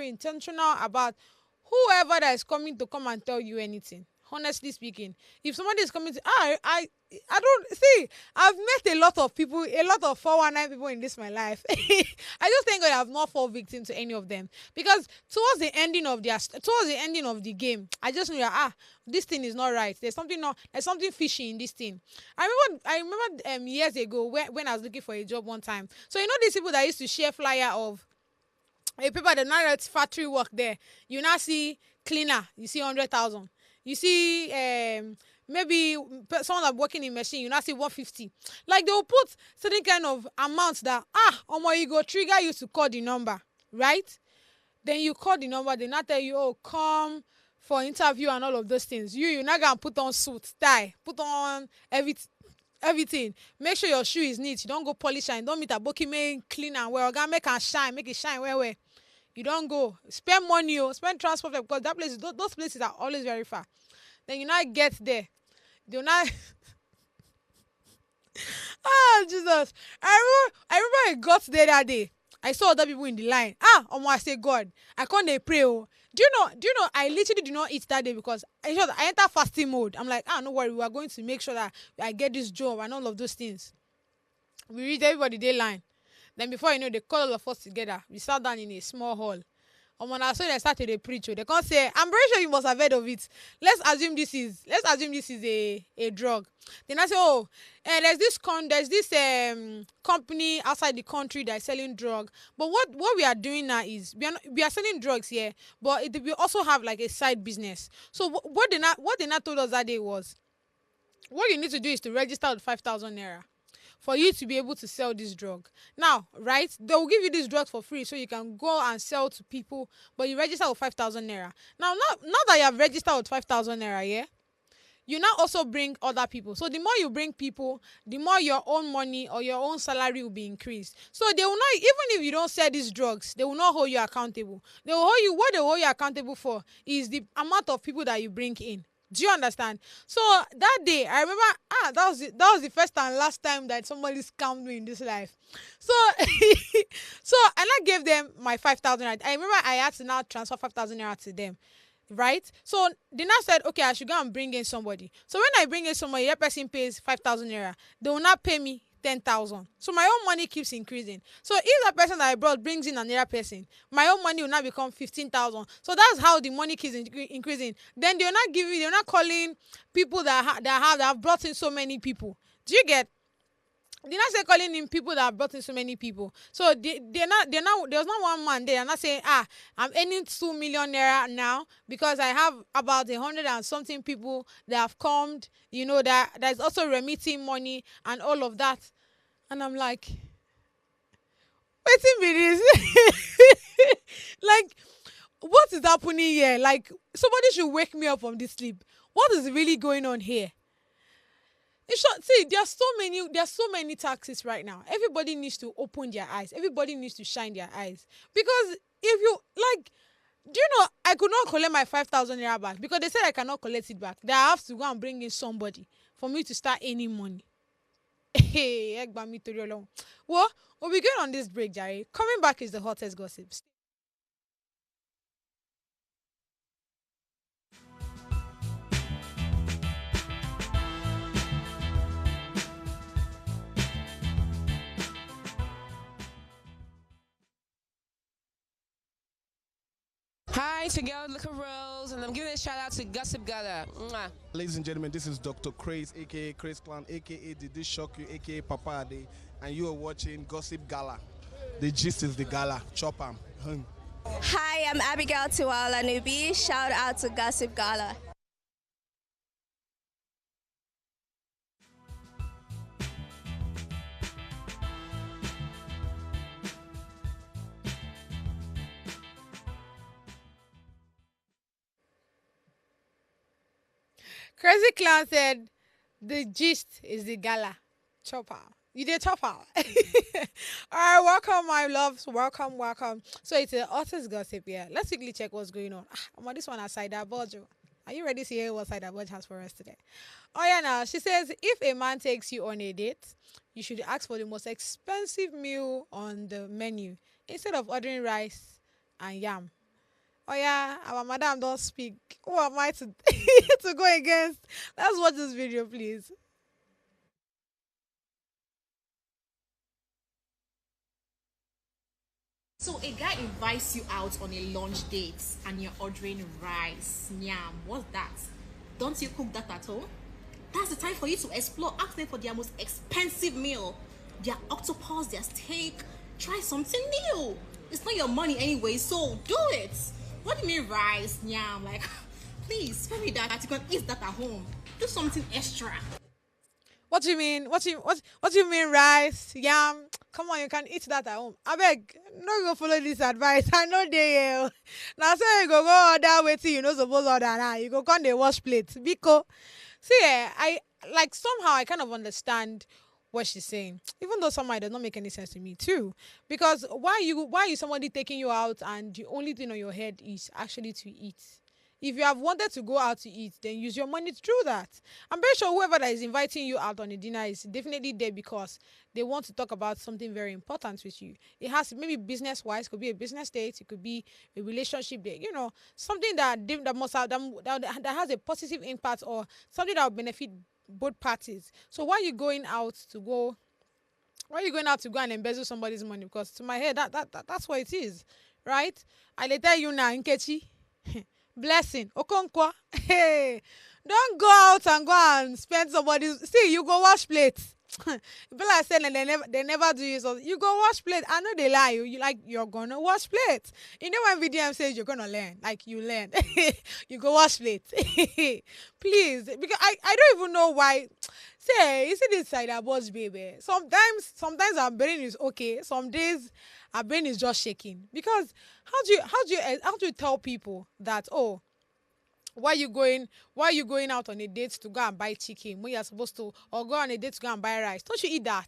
intentional about whoever that is coming to come and tell you anything. Honestly speaking, if somebody is coming to, I don't see. I've met a lot of people, a lot of 419 people in this my life. I just thank God I've not fallen victim to any of them, because towards the ending of the game, I just knew that this thing is not right. There's something fishy in this thing. I remember years ago when I was looking for a job one time. So you know these people that used to share flyer of a paper that now that's factory work there. You now see cleaner, you see 100,000. You see maybe someone that's working in machine, you now see 150. Like they will put certain kind of amounts that you go trigger you to call the number, right? Then you call the number, they not tell you, oh, come for interview and all of those things. You not gonna put on suit, tie, put on everything. Make sure your shoe is neat. You don't go polish and don't meet a bookie man clean and well. Gonna make it shine where. You don't go spend money, spend transport, because those places are always very far. Then you not get there. Do not. Jesus! I remember I got there that day. I saw other people in the line. I say God, I can't pray. Do you know? I literally did not eat that day, because I enter fasting mode. I'm like, no worry, we are going to make sure that I get this job and all of those things. We reach everybody day line. Then before you know, they call all of us together. We sat down in a small hall. I saw they started to preach. They can't say, I'm very sure you must have heard of it. Let's assume this is a drug. Then I say, there's this company outside the country that is selling drug. But what we are doing now is we are selling drugs here, but we also have like a side business. So what they not told us that day was, what you need to do is to register with 5,000 naira. For you to be able to sell this drug. Now, right, they will give you this drug for free so you can go and sell to people, but you register with 5,000 naira. Now that you have registered with 5,000 naira, yeah, you now also bring other people. So the more you bring people, the more your own money or your own salary will be increased. So they will not, even if you don't sell these drugs, they will not hold you accountable. They will hold you, what they hold you accountable for is the amount of people that you bring in. Do you understand? So that day, I remember, that was the first and last time that somebody scammed me in this life. So, and I gave them my 5,000. I remember I had to now transfer 5,000 naira to them, right? So they now said, okay, I should go and bring in somebody. So when I bring in somebody, that person pays 5,000 naira. They will not pay me 10,000. So my own money keeps increasing. So if that person that I brought brings in another person, my own money will now become 15,000. So that's how the money keeps increasing. Then they're not calling people that have brought in so many people. Do you get? They're not say calling in people that have brought in so many people. So there's not one man there. They're not saying, I'm earning 2 million naira now because I have about 100 and something people that have come, that is also remitting money and all of that. And I'm like, waiting be this. Like, what is happening here? Like, somebody should wake me up from this sleep. What is really going on here? In short, see, there's so many taxes right now. Everybody needs to open their eyes. Everybody needs to shine their eyes. Because if you like, do you know I could not collect my 5,000 naira back because they said I cannot collect it back. That I have to go and bring in somebody for me to start earning money. Hey, well, we'll be going on this break, Jerry. Coming back is the hottest gossips. Hi, it's your girl, Little Rose, and I'm giving a shout out to Gossip Gala. Mwah. Ladies and gentlemen, this is Dr. Craze, aka Craze Clan, aka Did This Shock You, aka Papa Ade, and you are watching Gossip Gala. The gist is the gala. Chop 'em. Hi, I'm Abigail Tiwala Nubi. Shout out to Gossip Gala. Crazy Clown said, the gist is the gala. Chopper. You did chopper. All right, welcome, my loves. Welcome, welcome. So it's the author's gossip here. Let's quickly check what's going on. I'm on this one at Saidaboj. Are you ready to hear what Saidaboj has for us today? Oh, yeah, now. She says, if a man takes you on a date, you should ask for the most expensive meal on the menu instead of ordering rice and yam. Oh yeah, our madam don't speak. Who am I to to go against? Let's watch this video, please. So a guy invites you out on a lunch date and you're ordering rice, yam. What's that? Don't you cook that at home? That's the time for you to explore. Ask them for their most expensive meal. Their octopus, their steak. Try something new. It's not your money anyway, so do it. What do you mean rice, yam? Like, please, spare me that. You can eat that at home. Do something extra. What do you mean? What do you mean rice, yam? Come on, you can eat that at home. I beg, no go follow this advice. I know they now say you go order waiting, you know suppose order now. You go come they wash plates. Because see, I like somehow I kind of understand what she's saying, even though somehow it does not make any sense to me too. Because why is somebody taking you out and the only thing on your head is actually to eat? If you have wanted to go out to eat, then use your money to do that. I'm very sure whoever that is inviting you out on a dinner is definitely there because they want to talk about something very important with you. It has maybe business-wise, could be a business date, it could be a relationship date, something that must have that has a positive impact or something that will benefit both parties. So why are you going out to go and embezzle somebody's money? Because to my head, that's what it is, right? I tell you now, Nkechi. Blessing Okonkwa, hey, don't go out and go and spend somebody's. See, you go wash plates. People are saying and they never do it. So you go wash plates. I know they lie. You're gonna wash plates. You know when VDM says you're gonna learn, like you learn. You go wash plates. Please, because I don't even know why. Say, you see this Saidaboj baby. Sometimes our brain is okay. Some days our brain is just shaking. Because how do you tell people that, oh, why you going out on a date to go and buy chicken when you're supposed to, or go on a date to go and buy rice? Don't you eat that?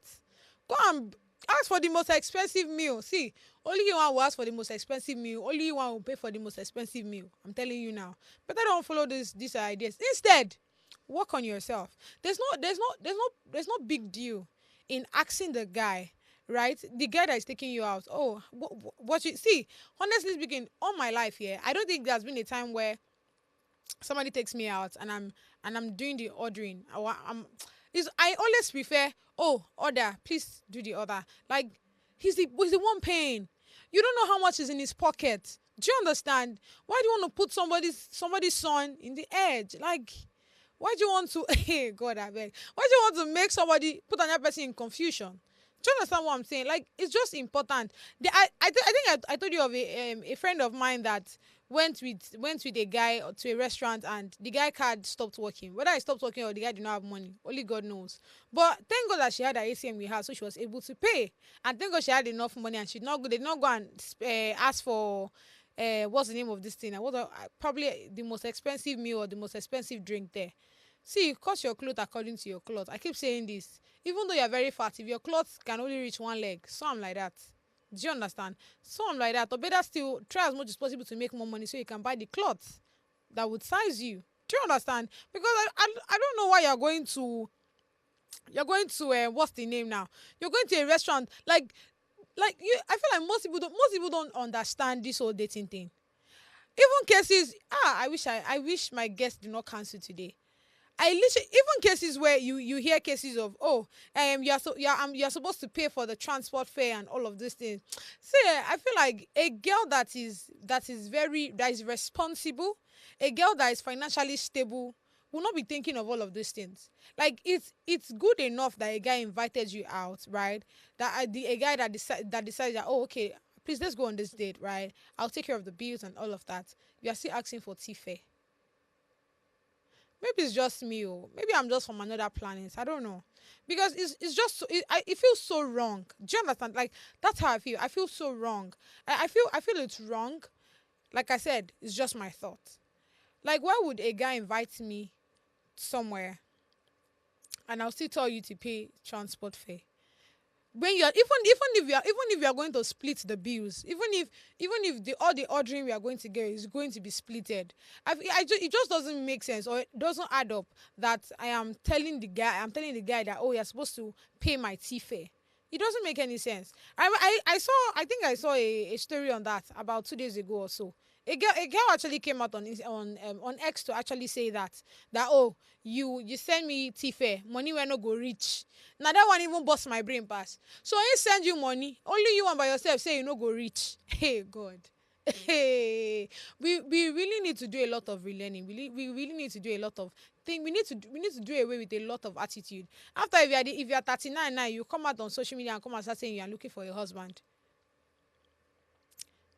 Go and ask for the most expensive meal. See, only you one will ask for the most expensive meal. Only you one will pay for the most expensive meal. I'm telling you now. Better don't follow these ideas. Instead, work on yourself. There's no big deal in asking the guy, right? The guy that is taking you out. Oh, what you see? Honestly speaking, all my life here, I don't think there's been a time where somebody takes me out and I'm doing the ordering. is I always prefer, oh, order, please do the order. Like, he's the one paying. You don't know how much is in his pocket. Do you understand? Why do you want to put somebody's son in the edge? Like, why do you want to hey God I beg. Why do you want to make somebody put another person in confusion? Do you understand what I'm saying? Like, it's just important. I think I told you of a friend of mine that went with a guy to a restaurant, and the guy card stopped working. Whether it stopped working or the guy did not have money, only God knows. But thank God that she had her ATM with her, so she was able to pay. And thank God she had enough money, and they did not go and ask for what's the name of this thing? Probably the most expensive meal or the most expensive drink there. See, cost your clothes according to your clothes. I keep saying this. Even though you're very fat, if your clothes can only reach one leg, something like that. Do you understand? Something like that. Or better still, try as much as possible to make more money so you can buy the clothes that would size you. Do you understand? Because I don't know why you're going to what's the name now? You're going to a restaurant like you. I feel like most people don't understand this whole dating thing. Even cases, I wish my guest did not cancel today. I literally, even cases where you hear cases of, you're supposed to pay for the transport fare and all of these things. See, I feel like a girl that is responsible, a girl that is financially stable will not be thinking of all of these things. Like, it's good enough that a guy invited you out, right? A guy that decides that, oh, okay, please, let's go on this date, right? I'll take care of the bills and all of that. You are still asking for tea fare. Maybe it's just me, or maybe I'm just from another planet. I don't know, because it's just it feels so wrong. Do you understand? Like, that's how I feel. I feel so wrong. I feel it's wrong. Like I said, it's just my thought. Like, why would a guy invite me somewhere, and I'll still tell you to pay transport fare? When you're even if you are going to split the bills, even if all the ordering we are going to get is going to be splitted, it just doesn't make sense, or it doesn't add up that I'm telling the guy that, oh, you're supposed to pay my tea fare. It doesn't make any sense. I think I saw a story on that about 2 days ago or so. A girl actually came out on X to actually say that oh, you send me tea fare, money will not go reach. Now that one even bust my brain pass. So he send you money, only you one by yourself say you no go reach. Hey God. Hey, we really need to do a lot of relearning. We really need to do a lot of things. We need to do away with a lot of attitude. After, if you are 39 now, you come out on social media and come and start saying you are looking for a husband.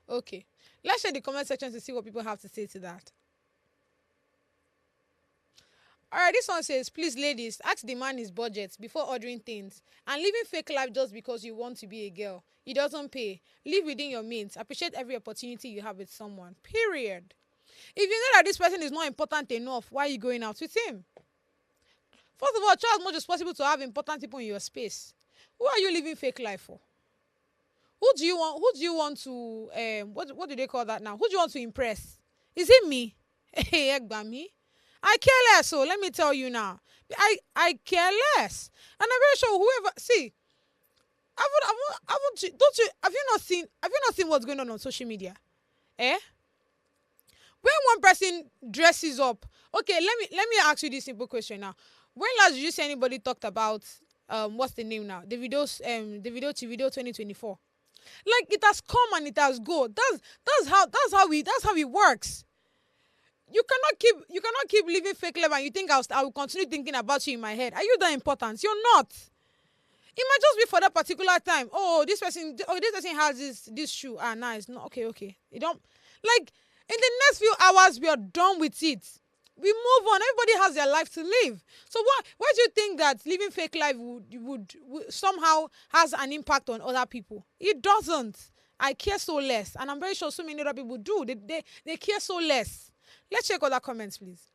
Okay, let's check the comment section to see what people have to say to that. Alright, this one says, please ladies, ask the man his budget before ordering things, and living fake life just because you want to be a girl. It doesn't pay. Live within your means. Appreciate every opportunity you have with someone. Period. If you know that this person is not important enough, why are you going out with him? First of all, try as much as possible to have important people in your space. Who are you living fake life for? Who do you want to what do they call that now? Who do you want to impress? Is it me? Hey, me? I care less, so let me tell you now. I care less. And I'm very sure whoever, see, have you not seen what's going on social media? Eh? When one person dresses up, okay, let me ask you this simple question now. When last did you see anybody talked about what's the name now? The video 2024. Like, it has come and it has go. That's how it works. You cannot keep living fake life and you think I will continue thinking about you in my head. Are you that important? You're not. It might just be for that particular time. Oh, this person has this shoe. Ah, nice. No, okay. You don't, like, in the next few hours we are done with it. We move on. Everybody has their life to live. So why do you think that living fake life would somehow has an impact on other people? It doesn't. I care so less, and I'm very sure so many other people do. They care so less. Let's check other comments, please.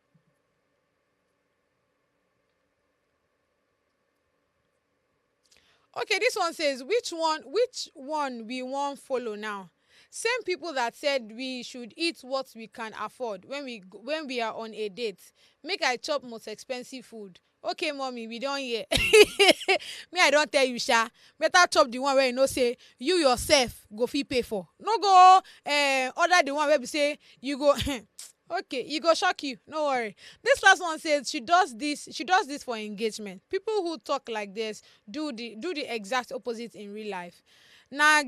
Okay, this one says, which one we won't follow now? Same people that said we should eat what we can afford when we are on a date. Make I chop most expensive food. Okay, mommy, we don't hear. Me, I don't tell you, sha. Better chop the one where you know say you yourself go fit pay for. No go order the one where we say you go. Okay, you go shock you. No worry. This last one says she does this. She does this for engagement. People who talk like this do the exact opposite in real life. Now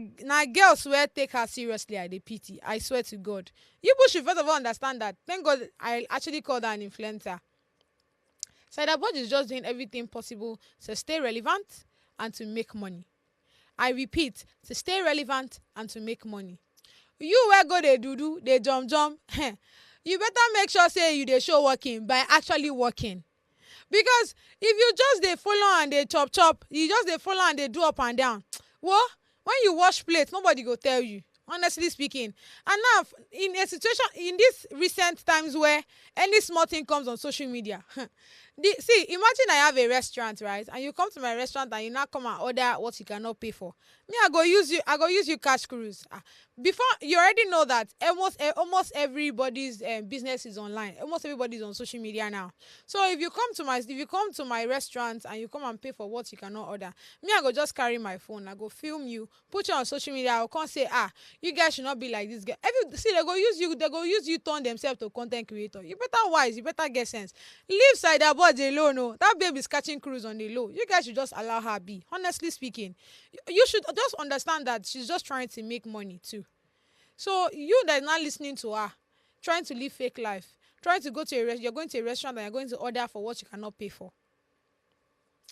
girls swear take her seriously at the pity. I swear to God. You people should first of all understand that. Thank God I actually called her an influencer. Saidaboj is just doing everything possible to stay relevant and to make money. I repeat, to stay relevant and to make money. You where go they do they jump. You better make sure say you dey show working by actually working. Because if you just dey follow and dey chop, you just dey follow and dey do up and down. What? When you wash plates, nobody go tell you. Honestly speaking. And now in a situation in these recent times where any small thing comes on social media, see, imagine I have a restaurant, right? And you come to my restaurant and you now come and order what you cannot pay for. Me, I go use you cash cruise. Before you already know that almost everybody's business is online. Almost everybody's on social media now. So if you come to my restaurant and you come and pay for what you cannot order, me, I go just carry my phone. I go film you, put you on social media. I can't say, you guys should not be like this guy. They go use you turn themselves to content creator. You better wise, you better get sense. Leave Saidaboj alone. No, that baby is catching cruise on the low. You guys should just allow her be. Honestly speaking, you should just understand that she's just trying to make money too. So you that is not listening to her, trying to live fake life, trying to go to you're going to a restaurant and you're going to order for what you cannot pay for.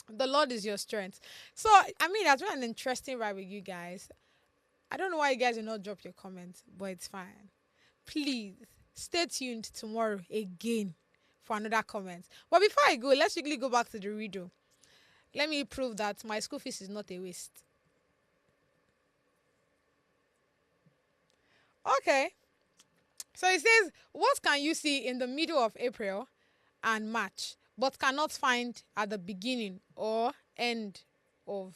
The Lord is your strength. So I mean, that's been an interesting ride with you guys. I don't know why you guys did not drop your comments, but it's fine. Please stay tuned tomorrow again for another comment. But before I go, let's quickly go back to the riddle. Let me prove that my school fees is not a waste. Okay. So it says, what can you see in the middle of April and March, but cannot find at the beginning or end of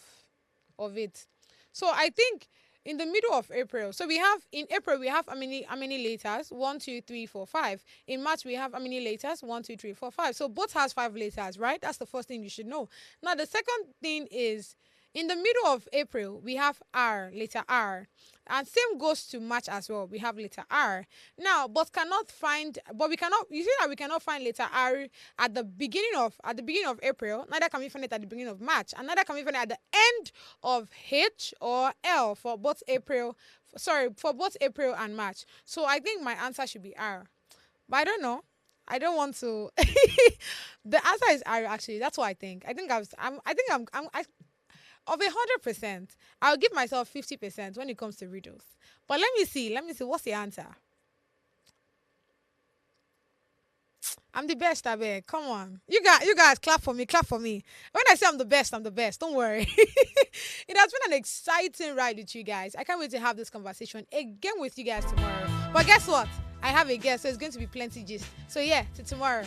it? So I think in the middle of April, so in April we have how many letters? 1, 2, 3, 4, 5. In March we have how many letters? 1, 2, 3, 4, 5. So both has 5 letters, right? That's the first thing you should know. Now the second thing is, in the middle of April we have R, letter R. And same goes to March as well. We have letter R. Now, we cannot find letter R at the beginning of April. Neither can we find it at the beginning of March. And neither can we find it at the end of H or L for both April and March. So I think my answer should be R. But I don't know. I don't want to. The answer is R actually. That's what I think. Of 100%, I'll give myself 50% when it comes to riddles. But let me see. What's the answer? I'm the best, I beg. Come on. You guys, clap for me. When I say I'm the best, don't worry. It has been an exciting ride with you guys. I can't wait to have this conversation again with you guys tomorrow. But guess what? I have a guest, so it's going to be plenty gist. So yeah, till tomorrow.